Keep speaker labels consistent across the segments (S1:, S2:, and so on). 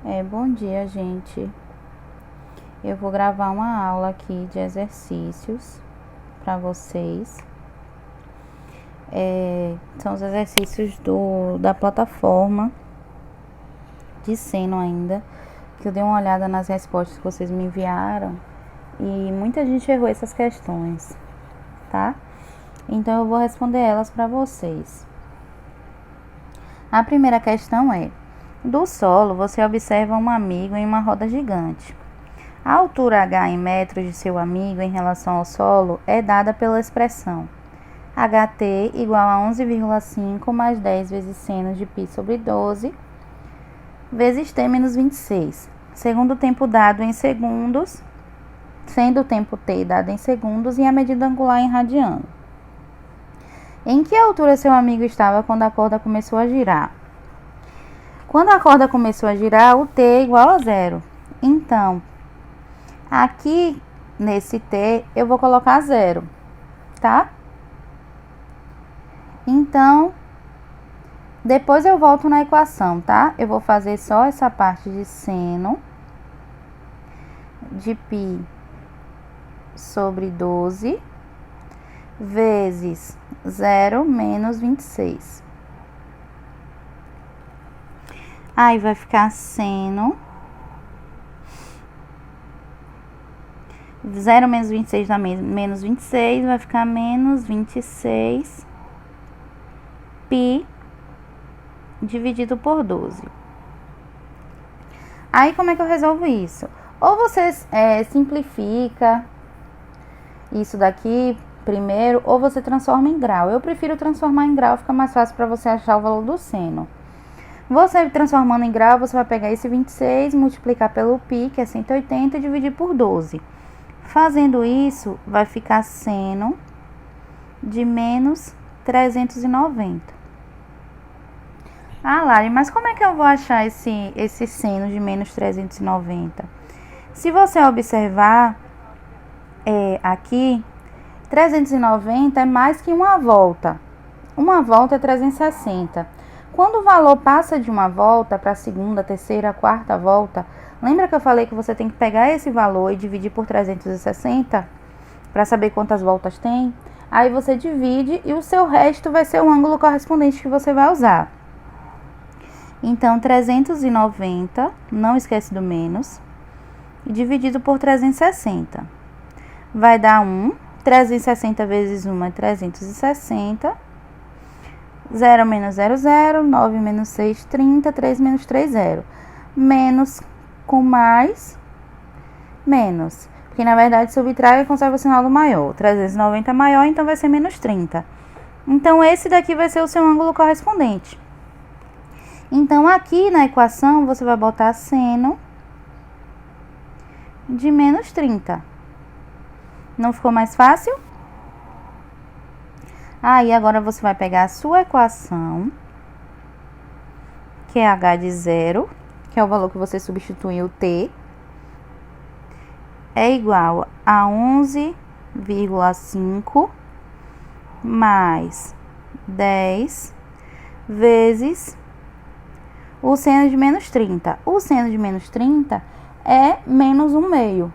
S1: Bom dia, gente. Eu vou gravar uma aula aqui de exercícios para vocês. São os exercícios da plataforma de Seno ainda, que eu dei uma olhada nas respostas que vocês me enviaram e muita gente errou essas questões, tá? Então eu vou responder elas para vocês. A primeira questão é: do solo, você observa um amigo em uma roda gigante. A altura h em metros de seu amigo em relação ao solo é dada pela expressão ht igual a 11,5 mais 10 vezes seno de π sobre 12 vezes t menos 26, segundo o tempo dado em segundos, sendo o tempo t dado em segundos e a medida angular em radiano. Em que altura seu amigo estava quando a corda começou a girar? Quando a corda começou a girar, o t é igual a zero. Então, aqui nesse t eu vou colocar zero, tá? Então, depois eu volto na equação, tá? Eu vou fazer só essa parte de seno de π sobre 12 vezes 0 menos 26. Aí vai ficar seno 0 menos 26 dá menos 26, vai ficar menos 26 π dividido por 12. Aí como é que eu resolvo isso? Ou você simplifica isso daqui primeiro, ou você transforma em grau. Eu prefiro transformar em grau, fica mais fácil para você achar o valor do seno. Você transformando em grau, você vai pegar esse 26, multiplicar pelo π, que é 180, e dividir por 12. Fazendo isso, vai ficar seno de menos 390. Ah, Lari, mas como é que eu vou achar esse seno de menos 390? Se você observar aqui, 390 é mais que uma volta. Uma volta é 360. Quando o valor passa de uma volta para a segunda, terceira, quarta volta, lembra que eu falei que você tem que pegar esse valor e dividir por 360 para saber quantas voltas tem? Aí você divide e o seu resto vai ser o ângulo correspondente que você vai usar. Então, 390, não esquece do menos, dividido por 360. Vai dar 1, 360 vezes 1 é 360, 0 menos 0, 0, 9 menos 6, 30, 3 menos 3, 0. Menos com mais, menos. Porque, na verdade, subtrai e conserva o sinal do maior. 390 é maior, então vai ser menos 30. Então, esse daqui vai ser o seu ângulo correspondente. Então, aqui na equação, você vai botar seno de menos 30. Não ficou mais fácil? Aí, agora você vai pegar a sua equação, que é h de 0, que é o valor que você substituiu t, é igual a 11,5 mais 10 vezes o seno de menos 30. O seno de menos 30 é menos 1/2,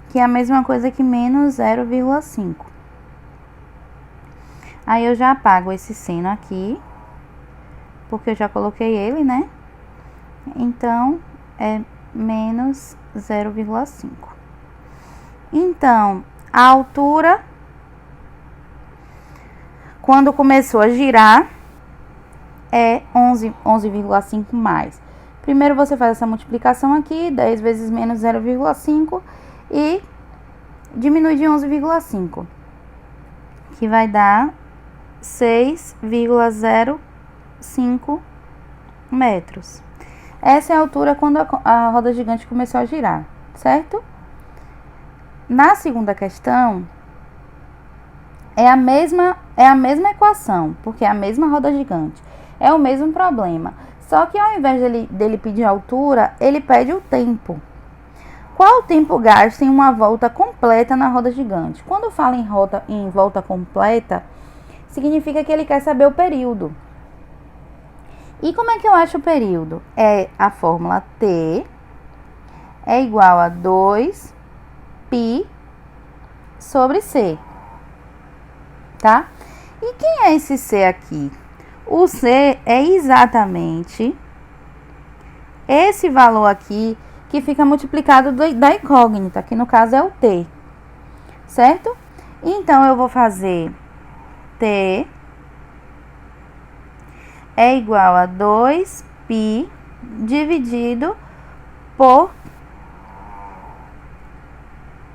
S1: que é a mesma coisa que menos 0,5. Aí eu já apago esse seno aqui, porque eu já coloquei ele, né? Então, é menos 0,5. Então, a altura, quando começou a girar, é 11,5 mais. Primeiro você faz essa multiplicação aqui, 10 vezes menos 0,5 e diminui de 11,5, que vai dar 6,05 metros. Essa é a altura quando a roda gigante começou a girar, certo? Na segunda questão, é a mesma equação, porque é a mesma roda gigante. É o mesmo problema. Só que ao invés dele pedir altura, ele pede o tempo. Qual o tempo gasto em uma volta completa na roda gigante? Quando fala em volta completa, significa que ele quer saber o período. E como é que eu acho o período? É a fórmula T é igual a 2π sobre C, tá? E quem é esse C aqui? O C é exatamente esse valor aqui que fica multiplicado da incógnita, que no caso é o T, certo? Então, eu vou fazer T é igual a 2π dividido por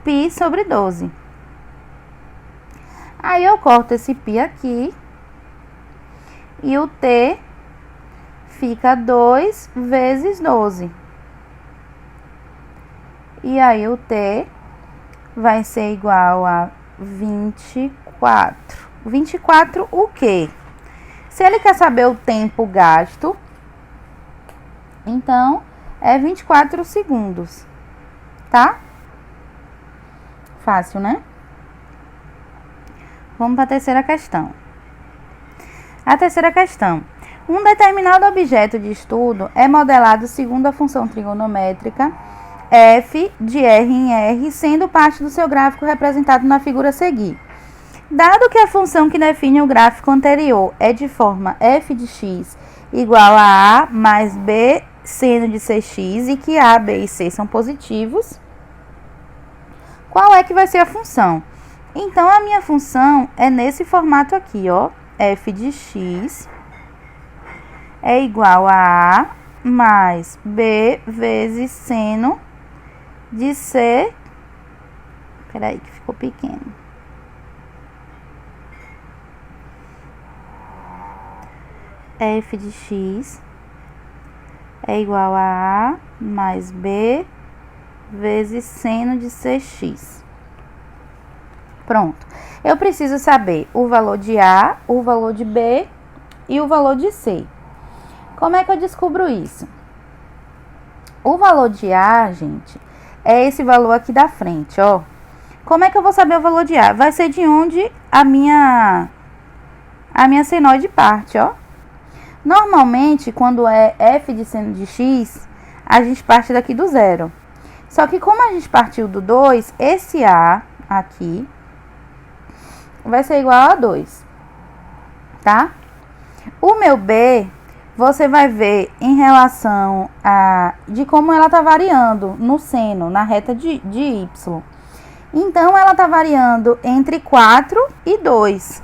S1: π sobre 12. Aí, eu corto esse π aqui e o T fica 2 vezes 12. E aí, o T vai ser igual a 24. 24 o quê? Se ele quer saber o tempo gasto, então é 24 segundos, tá? Fácil, né? Vamos para a terceira questão. A terceira questão. Um determinado objeto de estudo é modelado segundo a função trigonométrica f de r em r, sendo parte do seu gráfico representado na figura a seguir. Dado que a função que define o gráfico anterior é de forma f de x igual a a mais b seno de cx e que a, b e c são positivos, qual é que vai ser a função? Então, a minha função é nesse formato aqui, ó, f de x é igual a a mais b vezes seno de c, peraí que ficou pequeno, f de x é igual a mais b vezes seno de cx. Pronto. Eu preciso saber o valor de A, o valor de B e o valor de C. Como é que eu descubro isso? O valor de A, gente, é esse valor aqui da frente, ó. Como é que eu vou saber o valor de A? Vai ser de onde a minha senoide parte, ó. Normalmente, quando é f de seno de x, a gente parte daqui do zero. Só que como a gente partiu do 2, esse A aqui vai ser igual a 2, tá? O meu B, você vai ver em relação de como ela tá variando no seno, na reta de y. Então, ela tá variando entre 4 e 2,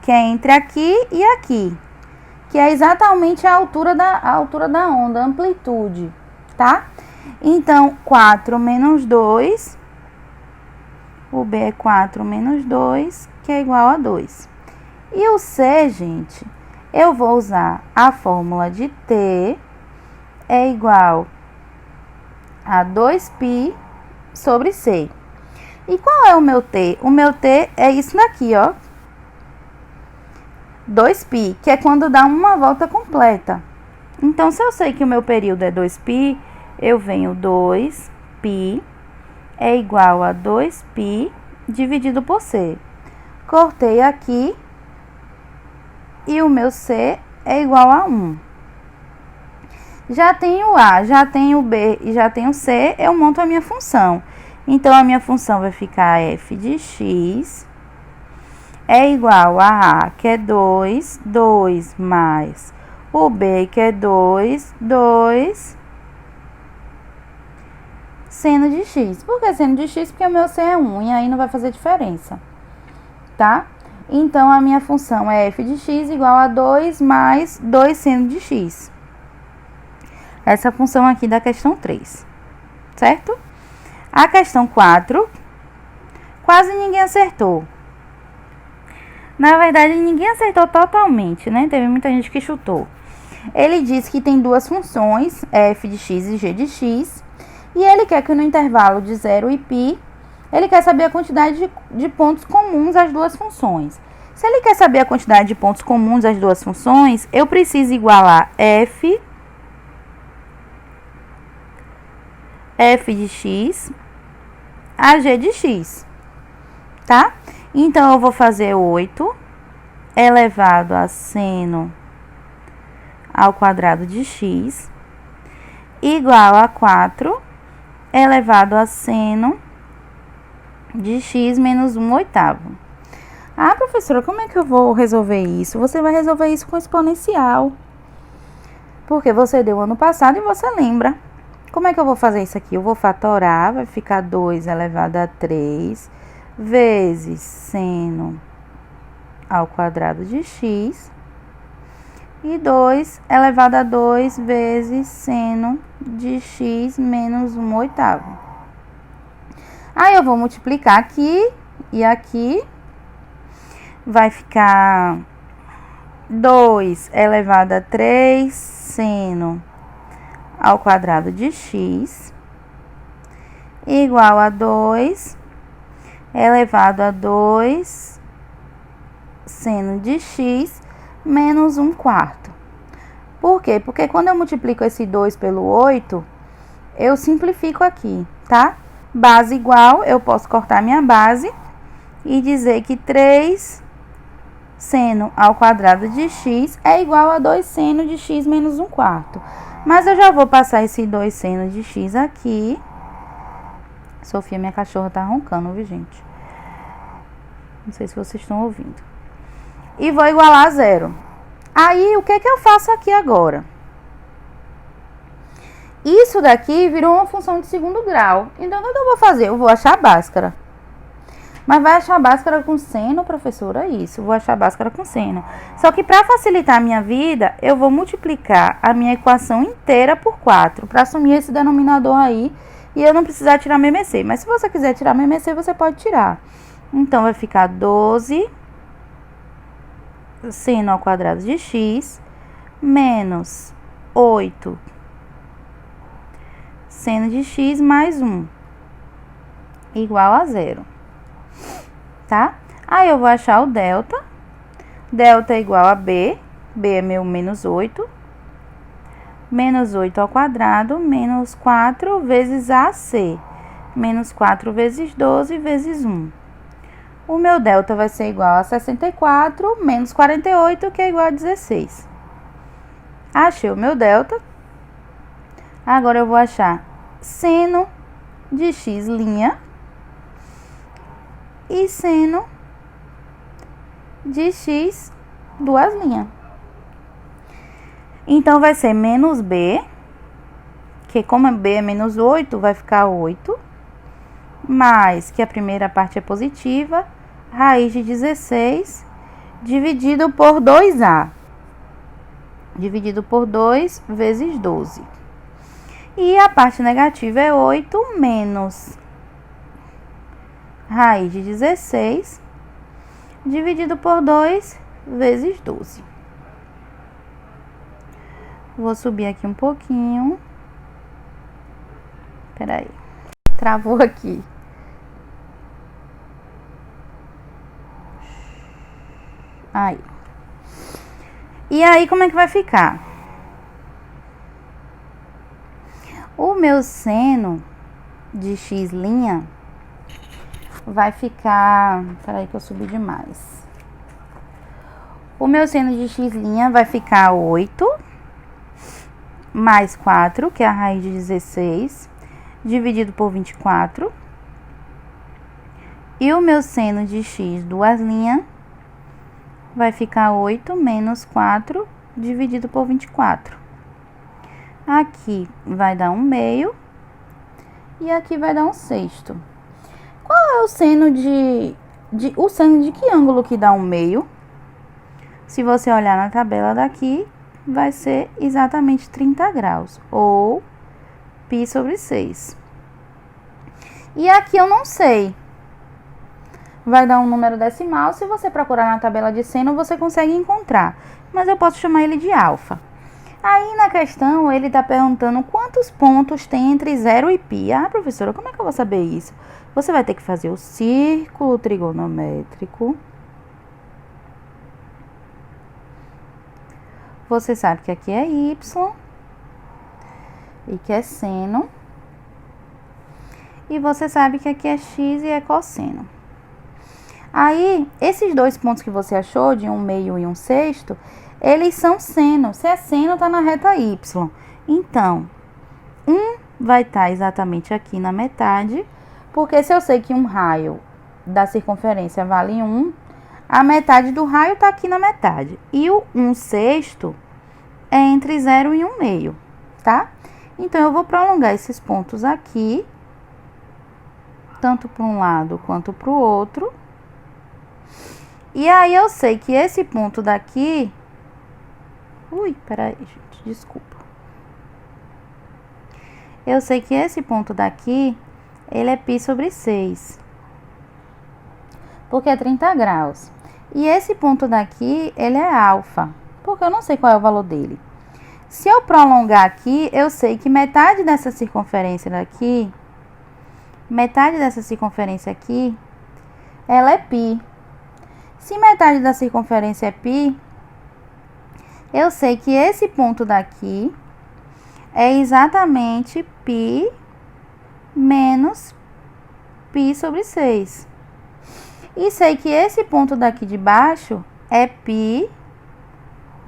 S1: que é entre aqui e aqui, que é exatamente a altura da onda, a amplitude, tá? Então, 4 menos 2, o B é 4 menos 2, que é igual a 2. E o C, gente, eu vou usar a fórmula de T é igual a 2π sobre C. E qual é o meu T? O meu T é isso daqui, ó. 2π, que é quando dá uma volta completa. Então, se eu sei que o meu período é 2π, eu venho 2π é igual a 2π dividido por C. Cortei aqui e o meu C é igual a 1. Já tenho A, já tenho B e já tenho C, eu monto a minha função. Então, a minha função vai ficar f de x é igual a A, que é 2, 2 mais o B, que é 2, 2 seno de x. Por que seno de x? Porque o meu C é 1 e aí não vai fazer diferença, tá? Então, a minha função é f de x igual a 2 mais 2 seno de x. Essa função aqui da questão 3, certo? A questão 4, quase ninguém acertou. Na verdade, ninguém acertou totalmente, né? Teve muita gente que chutou. Ele diz que tem duas funções, f de x e g de x, e ele quer que no intervalo de 0 e π, ele quer saber a quantidade de pontos comuns às duas funções. Se ele quer saber a quantidade de pontos comuns às duas funções, eu preciso igualar f de x a g de x, tá? Então, eu vou fazer 8 elevado a seno ao quadrado de x igual a 4 elevado a seno de x menos 1/8. Ah, professora, como é que eu vou resolver isso? Você vai resolver isso com exponencial. Porque você deu ano passado e você lembra. Como é que eu vou fazer isso aqui? Eu vou fatorar, vai ficar 2 elevado a 3 vezes seno ao quadrado de x e 2 elevado a 2 vezes seno de x menos 1/8. Aí eu vou multiplicar aqui e aqui. Vai ficar 2 elevado a 3 seno ao quadrado de x igual a 2 elevado a 2 seno de x menos 1/4. Por quê? Porque quando eu multiplico esse 2 pelo 8, eu simplifico aqui, tá? Base igual, eu posso cortar minha base e dizer que 3 seno ao quadrado de x é igual a 2 seno de x menos 1/4. Mas eu já vou passar esse 2 seno de x aqui. Sofia, minha cachorra, tá roncando, viu, gente? Não sei se vocês estão ouvindo. E vou igualar a 0. Aí, o que que eu faço aqui agora? Isso daqui virou uma função de segundo grau. Então, o que eu vou fazer? Eu vou achar a Bhaskara. Mas vai achar a Bhaskara com seno, professora? Isso, vou achar a Bhaskara com seno. Só que para facilitar a minha vida, eu vou multiplicar a minha equação inteira por 4, para assumir esse denominador aí e eu não precisar tirar meu MC. Mas se você quiser tirar meu MC, você pode tirar. Então, vai ficar 12 seno ao quadrado de x menos 8 seno de x mais 1 igual a 0. Tá? Aí eu vou achar o delta. Delta é igual a b. B é meu menos 8. Menos 8 ao quadrado, menos 4 vezes AC. Menos 4 vezes 12 vezes 1. O meu delta vai ser igual a 64 menos 48, que é igual a 16. Achei o meu delta. Agora eu vou achar seno de x' e seno de x duas linhas. Então, vai ser menos b, que como b é menos 8, vai ficar 8, mais, que a primeira parte é positiva, raiz de 16, dividido por 2a. Dividido por 2 vezes 12. E a parte negativa é 8 menos raiz de 16, dividido por 2 vezes 12. Vou subir aqui um pouquinho. Peraí. Travou aqui. Aí. E aí, como é que vai ficar? O meu seno de x' vai ficar... Peraí que eu subi demais. O meu seno de x' vai ficar 8 mais 4, que é a raiz de 16, dividido por 24. E o meu seno de x duas linhas vai ficar 8 menos 4, dividido por 24. Aqui vai dar 1/2 e aqui vai dar 1/6. Qual é o seno o seno de que ângulo que dá 1/2? Se você olhar na tabela daqui, vai ser exatamente 30 graus, ou π sobre 6. E aqui eu não sei. Vai dar um número decimal, se você procurar na tabela de seno, você consegue encontrar. Mas eu posso chamar ele de alfa. Aí na questão, ele está perguntando quantos pontos tem entre 0 e π. Ah, professora, como é que eu vou saber isso? Você vai ter que fazer o círculo trigonométrico. Você sabe que aqui é y e que é seno. E você sabe que aqui é x e é cosseno. Aí, esses dois pontos que você achou, de 1/2 e 1/6, eles são seno. Se é seno, está na reta y. Então, 1 vai estar exatamente aqui na metade, porque se eu sei que um raio da circunferência vale 1, a metade do raio está aqui na metade. E o 1/6 é entre 0 e 1/2, tá? Então, eu vou prolongar esses pontos aqui, tanto para um lado quanto para o outro. E aí, eu sei que esse ponto daqui... peraí, gente, desculpa. Eu sei que esse ponto daqui, ele é π/6. Porque é 30 graus. E esse ponto daqui, ele é alfa, porque eu não sei qual é o valor dele. Se eu prolongar aqui, eu sei que metade dessa circunferência daqui, ela é π. Se metade da circunferência é π, eu sei que esse ponto daqui é exatamente π menos π/6. E sei que esse ponto daqui de baixo é π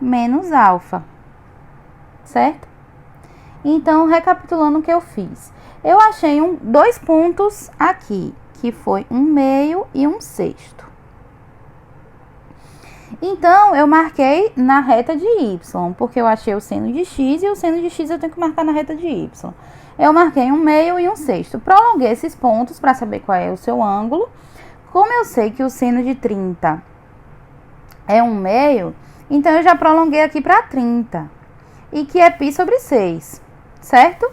S1: menos alfa, certo? Então, recapitulando o que eu fiz. Eu achei dois pontos aqui, que foi 1/2 e 1/6. Então, eu marquei na reta de y, porque eu achei o seno de x e o seno de x eu tenho que marcar na reta de y. Eu marquei 1/2 e 1/6. Prolonguei esses pontos para saber qual é o seu ângulo. Como eu sei que o seno de 30 é 1/2, então eu já prolonguei aqui para 30. E que é π/6, certo?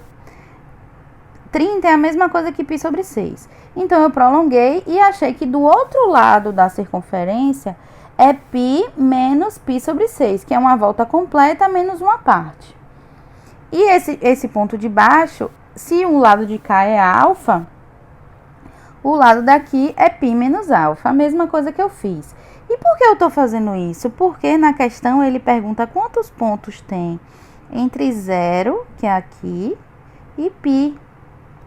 S1: 30 é a mesma coisa que π/6. Então, eu prolonguei e achei que do outro lado da circunferência é π menos π/6, que é uma volta completa menos uma parte. E esse ponto de baixo, se o lado de cá é alfa, o lado daqui é π menos alfa, a mesma coisa que eu fiz. E por que eu estou fazendo isso? Porque na questão ele pergunta quantos pontos tem entre 0, que é aqui, e π,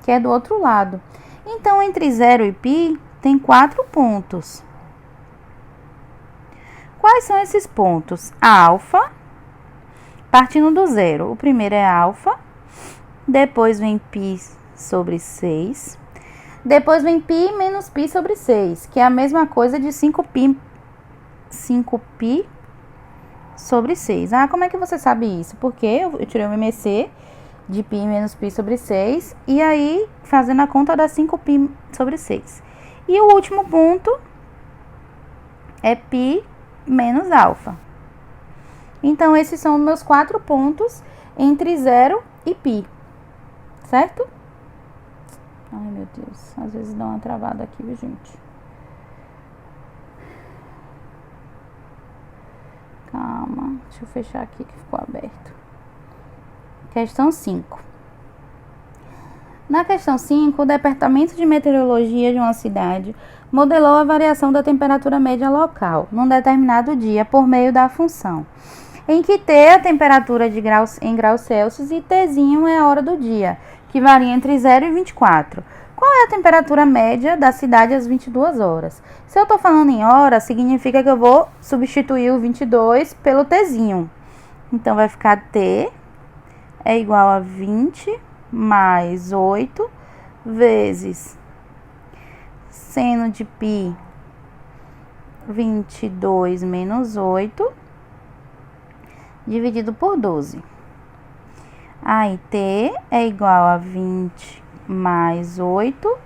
S1: que é do outro lado. Então, entre 0 e π, tem 4 pontos. Quais são esses pontos? Alfa, partindo do 0. O primeiro é alfa, depois vem π/6, depois vem π menos π/6, que é a mesma coisa de 5π/6. Ah, como é que você sabe isso? Porque eu tirei o MMC de π menos π/6, e aí fazendo a conta dá 5π/6. E o último ponto é π menos alfa. Então, esses são os meus 4 pontos entre 0 e π, certo? Ai, meu Deus, às vezes dá uma travada aqui, viu, gente? Calma, deixa eu fechar aqui que ficou aberto. Questão 5. Na questão 5, o Departamento de Meteorologia de uma cidade modelou a variação da temperatura média local num determinado dia por meio da função, em que T é a temperatura em graus Celsius e Tzinho é a hora do dia, que varia entre 0 e 24. Qual é a temperatura média da cidade às 22 horas? Se eu estou falando em horas, significa que eu vou substituir o 22 pelo Tzinho. Então, vai ficar T é igual a 20 mais 8 vezes seno de π 22 menos 8 dividido por 12. Aí, T é igual a 20 mais 8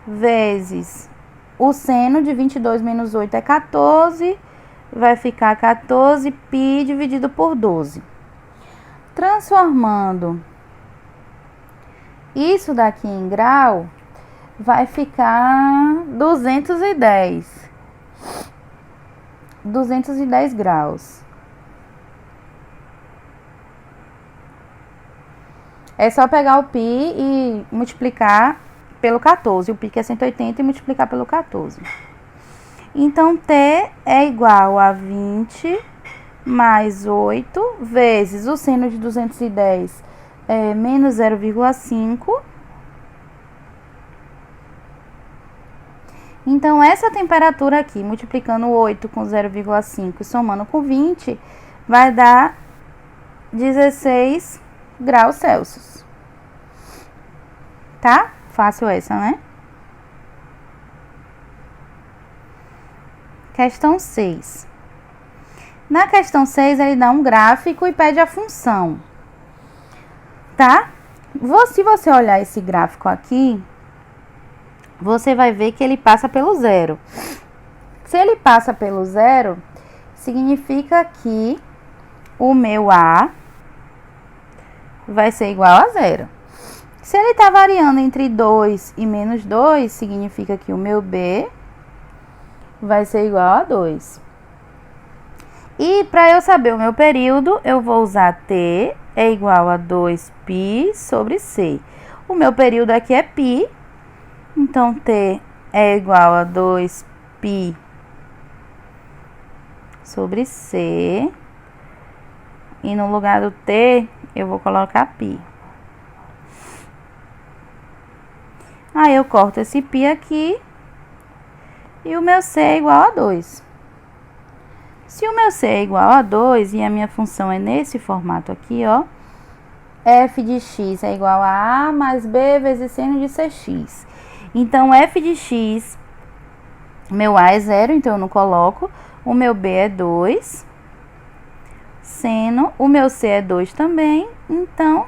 S1: vezes o seno de 22 menos 8 é 14, vai ficar 14π dividido por 12. Transformando isso daqui em grau, vai ficar 210. 210 graus. É só pegar o π e multiplicar pelo 14. O π que é 180 e multiplicar pelo 14. Então, T é igual a 20 mais 8 vezes o seno de 210 menos 0,5. Então, essa temperatura aqui, multiplicando 8 com 0,5 e somando com 20, vai dar 16 graus Celsius. Tá? Fácil essa, né? Questão 6. Na questão 6, ele dá um gráfico e pede a função. Tá? Se você olhar esse gráfico aqui, você vai ver que ele passa pelo zero. Se ele passa pelo zero, significa que o meu A vai ser igual a zero. Se ele está variando entre 2 e menos 2, significa que o meu B vai ser igual a 2. E para eu saber o meu período, eu vou usar T é igual a 2π sobre C. O meu período aqui é π, então T é igual a 2π sobre C. E no lugar do T, eu vou colocar π. Aí eu corto esse π aqui e o meu C é igual a 2. Se o meu C é igual a 2 e a minha função é nesse formato aqui, ó, f de x é igual a mais b vezes seno de cx. Então, f de x, meu a é 0, então eu não coloco. O meu b é 2. Seno, o meu c é 2 também, então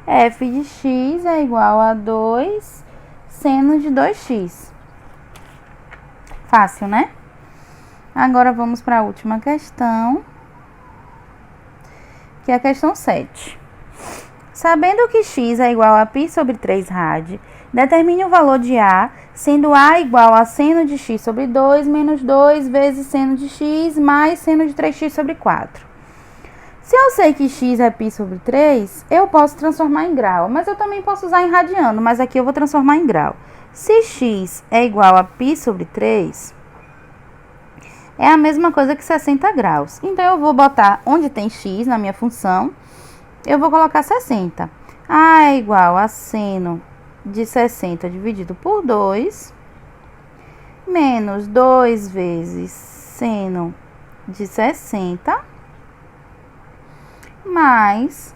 S1: f de x é igual a 2 seno de 2x. Fácil, né? Agora vamos para a última questão, que é a questão 7. Sabendo que x é igual a π sobre 3 rad, determine o valor de a, sendo a igual a seno de x sobre 2 menos 2 vezes seno de x mais seno de 3x sobre 4. Se eu sei que x é π sobre 3, eu posso transformar em grau, mas eu também posso usar em radiano, mas aqui eu vou transformar em grau. Se x é igual a π sobre 3, é a mesma coisa que 60 graus. Então, eu vou botar onde tem x na minha função, eu vou colocar 60. A é igual a seno de 60 dividido por 2, menos 2 vezes seno de 60, mais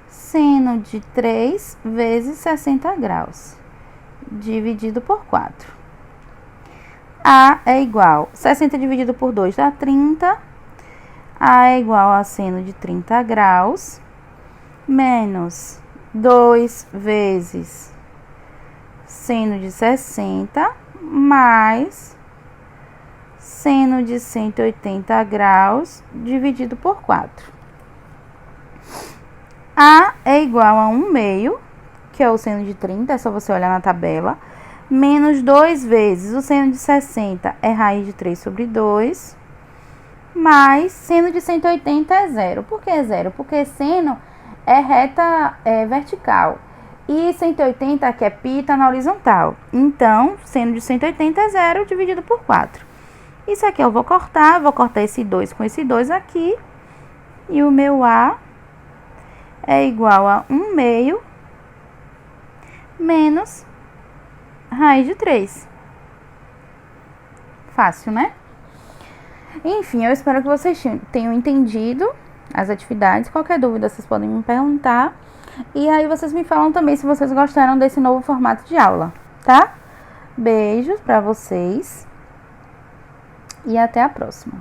S1: seno de 3 vezes 60 graus, dividido por 4. A é igual, 60 dividido por 2 dá 30. A é igual a seno de 30 graus, menos 2 vezes seno de 60, mais seno de 180 graus, dividido por 4. A é igual a 1/2, que é o seno de 30, é só você olhar na tabela, menos 2 vezes o seno de 60 é raiz de 3 sobre 2, mais seno de 180 é 0. Por que é 0? Porque seno é reta vertical e 180, que é π, está na horizontal. Então, seno de 180 é 0 dividido por 4. Isso aqui eu vou cortar esse 2 com esse 2 aqui, e o meu A é igual a 1/2 menos raiz de 3. Fácil, né? Enfim, eu espero que vocês tenham entendido as atividades. Qualquer dúvida, vocês podem me perguntar. E aí, vocês me falam também se vocês gostaram desse novo formato de aula, tá? Beijos pra vocês e até a próxima.